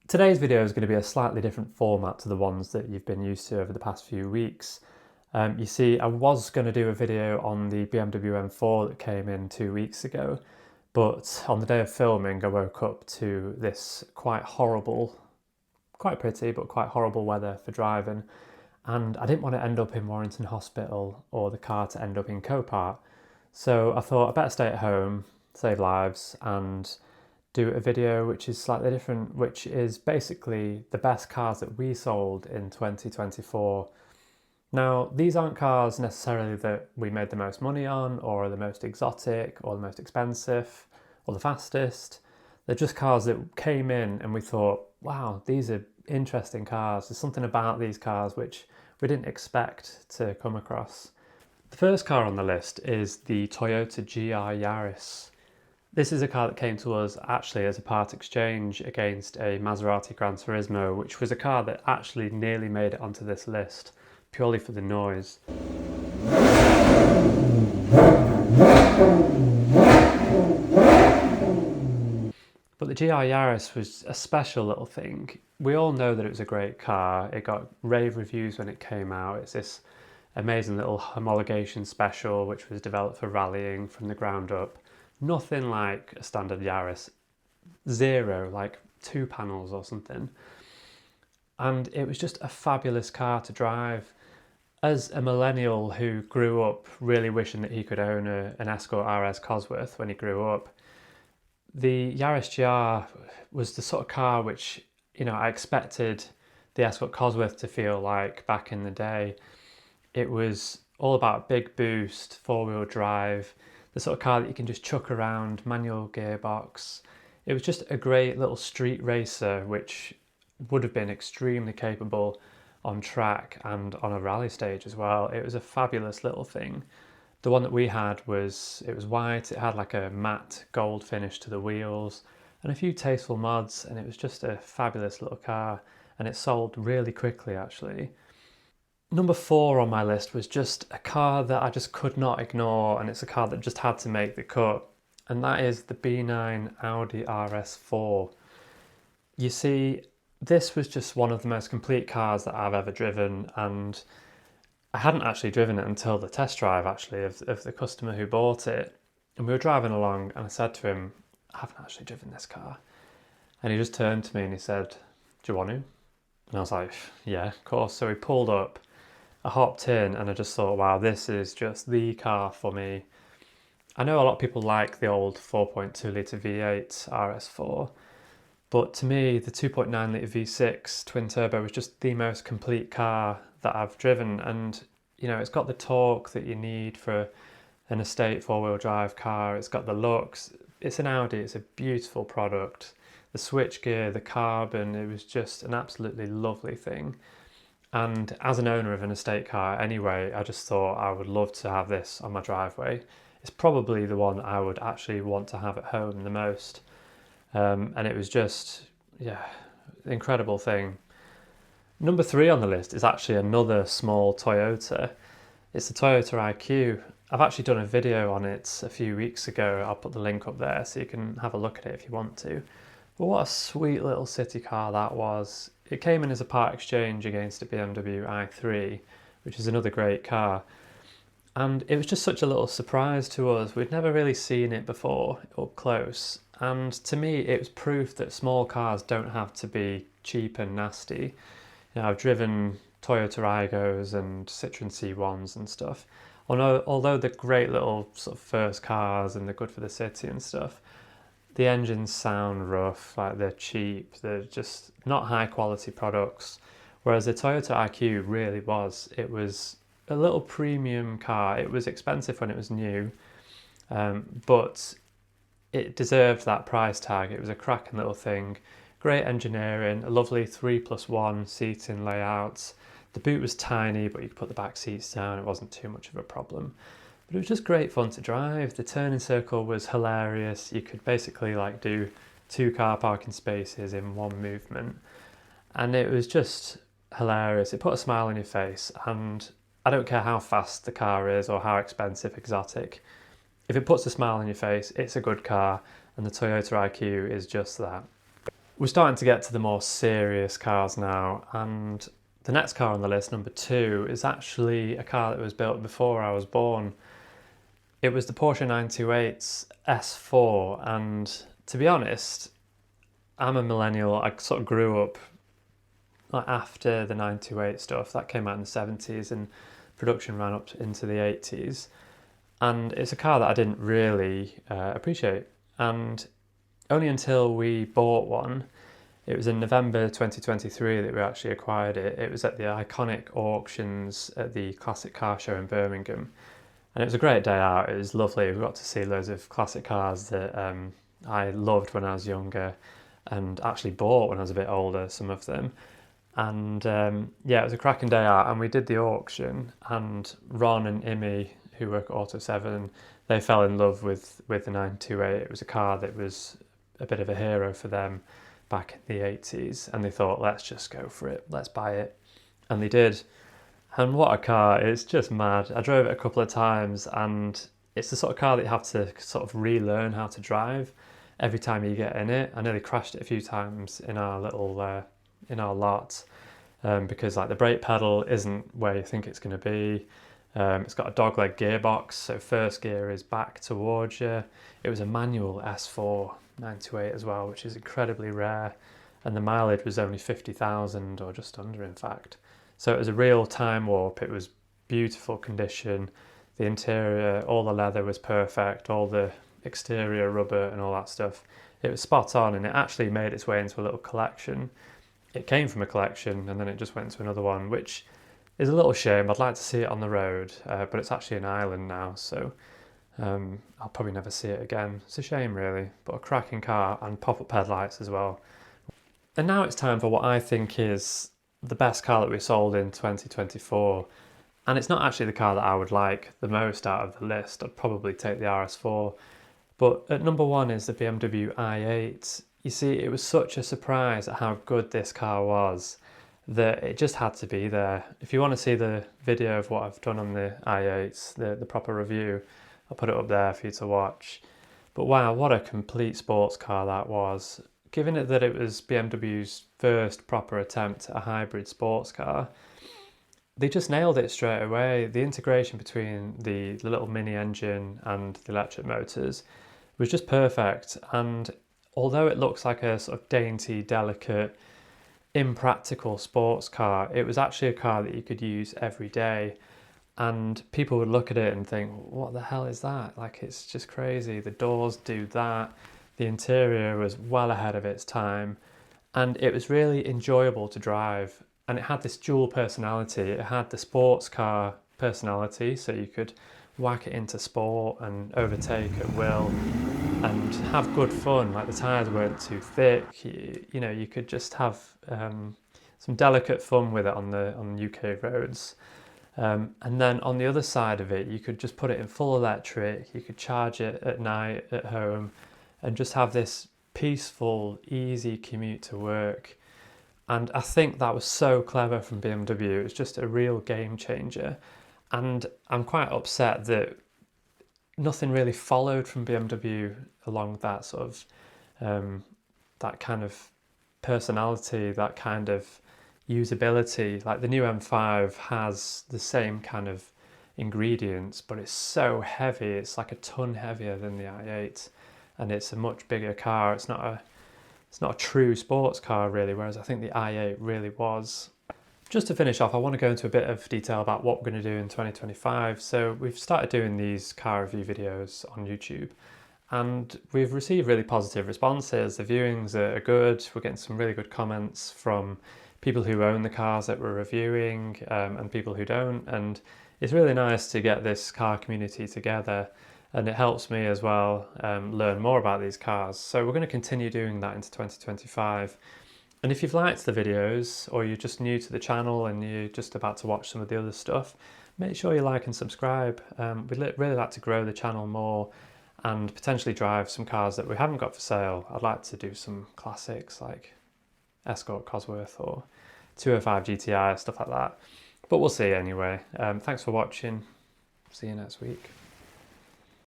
Today's video is going to be a slightly different format to the ones that you've been used to over the past few weeks. You see, I was going to do a video on the BMW M4 that came in 2 weeks ago, but on the day of filming I woke up to this quite pretty but quite horrible weather for driving, and I didn't want to end up in Warrington Hospital or the car to end up in Copart. So I thought I better stay at home, save lives, and do a video which is slightly different, which is basically the best cars that we sold in 2024. Now, these aren't cars necessarily that we made the most money on, or are the most exotic, or the most expensive, or the fastest. They're just cars that came in and we thought, wow, these are interesting cars. There's something about these cars which we didn't expect to come across. The first car on the list is the Toyota GR Yaris. This is a car that came to us actually as a part exchange against a Maserati Gran Turismo, which was a car that actually nearly made it onto this list, purely for the noise. But the GR Yaris was a special little thing. We all know that it was a great car. It got rave reviews when it came out. It's this amazing little homologation special which was developed for rallying from the ground up. Nothing like a standard Yaris, zero, like 2 panels or something. And it was just a fabulous car to drive. As a millennial who grew up really wishing that he could own an Escort RS Cosworth when he grew up, the Yaris GR was the sort of car which, I expected the Escort Cosworth to feel like back in the day. It was all about big boost, 4-wheel drive, the sort of car that you can just chuck around, manual gearbox. It was just a great little street racer which would have been extremely capable on track and on a rally stage as well. It was a fabulous little thing. The one that we had was white, it had like a matte gold finish to the wheels and a few tasteful mods, and it was just a fabulous little car, and it sold really quickly actually. Number 4 on my list was just a car that I just could not ignore, and it's a car that just had to make the cut, and that is the B9 Audi RS4. You see, this was just one of the most complete cars that I've ever driven, and I hadn't actually driven it until the test drive actually of the customer who bought it. And we were driving along and I said to him, I haven't actually driven this car. And he just turned to me and he said, do you want to? And I was like, yeah, of course. So he pulled up. I hopped in and I just thought, wow, this is just the car for me. I know a lot of people like the old 4.2 litre V8 RS4, but to me the 2.9 litre V6 twin turbo was just the most complete car that I've driven. And it's got the torque that you need for an estate 4-wheel drive car. It's got the looks. It's an Audi, it's a beautiful product. The switchgear, the carbon, it was just an absolutely lovely thing. And as an owner of an estate car anyway, I just thought I would love to have this on my driveway. It's probably the one I would actually want to have at home the most. And it was just, yeah, an incredible thing. Number 3 on the list is actually another small Toyota. It's the Toyota IQ. I've actually done a video on it a few weeks ago. I'll put the link up there so you can have a look at it if you want to. But what a sweet little city car that was. It came in as a part exchange against a BMW i3, which is another great car. And it was just such a little surprise to us. We'd never really seen it before up close. And to me, it was proof that small cars don't have to be cheap and nasty. I've driven Toyota Aygos and Citroen C1s and stuff. Although they're great little sort of first cars and they're good for the city and stuff, the engines sound rough, like they're cheap, they're just not high quality products. Whereas the Toyota IQ really was. It was a little premium car. It was expensive when it was new, but it deserved that price tag. It was a cracking little thing. Great engineering, a lovely 3+1 seating layout. The boot was tiny, but you could put the back seats down. It wasn't too much of a problem. But it was just great fun to drive. The turning circle was hilarious. You could basically do 2 car parking spaces in one movement. And it was just hilarious. It put a smile on your face. And I don't care how fast the car is or how expensive, exotic. If it puts a smile on your face, it's a good car. And the Toyota IQ is just that. We're starting to get to the more serious cars now, and the next car on the list, number 2, is actually a car that was built before I was born. It was the Porsche 928's S4, and to be honest, I'm a millennial. I sort of grew up like after the 928 stuff that came out in the 70s, and production ran up into the 80s. And it's a car that I didn't really appreciate. And only until we bought one, it was in November 2023 that we actually acquired it. It was at the iconic auctions at the Classic Car Show in Birmingham. And it was a great day out. It was lovely. We got to see loads of classic cars that I loved when I was younger and actually bought when I was a bit older, some of them. And yeah, it was a cracking day out. And we did the auction, and Ron and Imi, who work at Auto 7, they fell in love with the 928. It was a car that was a bit of a hero for them back in the 80s, and they thought, let's just go for it, let's buy it. And they did. And what a car, it's just mad. I drove it a couple of times, and it's the sort of car that you have to sort of relearn how to drive every time you get in it. I nearly crashed it a few times in our little in our lot because like the brake pedal isn't where you think it's going to be. It's got a dogleg gearbox, so first gear is back towards you. It was a manual S4 928 as well, which is incredibly rare, and the mileage was only 50,000 or just under, in fact. So it was a real time warp. It was beautiful condition. The interior, all the leather was perfect, all the exterior rubber and all that stuff. It was spot on, and it actually made its way into a little collection. It came from a collection and then it just went to another one, which is a little shame. I'd like to see it on the road, but it's actually an island now, so I'll probably never see it again. It's a shame, really, but a cracking car, and pop-up headlights as well. And now it's time for what I think is the best car that we sold in 2024. And it's not actually the car that I would like the most out of the list. I'd probably take the RS4. But at number 1 is the BMW i8. You see, it was such a surprise at how good this car was that it just had to be there. If you want to see the video of what I've done on the i8, the proper review, I'll put it up there for you to watch. But wow, what a complete sports car that was. Given it that it was BMW's first proper attempt at a hybrid sports car, they just nailed it straight away. The integration between the little mini engine and the electric motors was just perfect. And although it looks like a sort of dainty, delicate, impractical sports car, it was actually a car that you could use every day. And people would look at it and think, what the hell is that? Like, it's just crazy. The doors do that. The interior was well ahead of its time. And it was really enjoyable to drive. And it had this dual personality. It had the sports car personality, so you could whack it into sport and overtake at will and have good fun. Like, the tyres weren't too thick. You know, you could just have some delicate fun with it on the UK roads. And then on the other side of it, you could just put it in full electric. You could charge it at night at home and just have this peaceful, easy commute to work. And I think that was so clever from BMW. It was just a real game changer. And I'm quite upset that nothing really followed from BMW along that sort of, that kind of personality, that kind of usability. Like the new M5 has the same kind of ingredients, but it's so heavy. It's like a ton heavier than the i8, and it's a much bigger car. It's not a true sports car really, whereas I think the i8 really was. Just to finish off, I want to go into a bit of detail about what we're going to do in 2025. So we've started doing these car review videos on YouTube, and we've received really positive responses. The viewings are good. We're getting some really good comments from people who own the cars that we're reviewing and people who don't. And it's really nice to get this car community together, and it helps me as well learn more about these cars. So we're going to continue doing that into 2025. And if you've liked the videos, or you're just new to the channel and you're just about to watch some of the other stuff, make sure you like and subscribe. We'd really like to grow the channel more and potentially drive some cars that we haven't got for sale. I'd like to do some classics like Escort Cosworth or 205 GTI, stuff like that. But we'll see anyway. Thanks for watching. See you next week.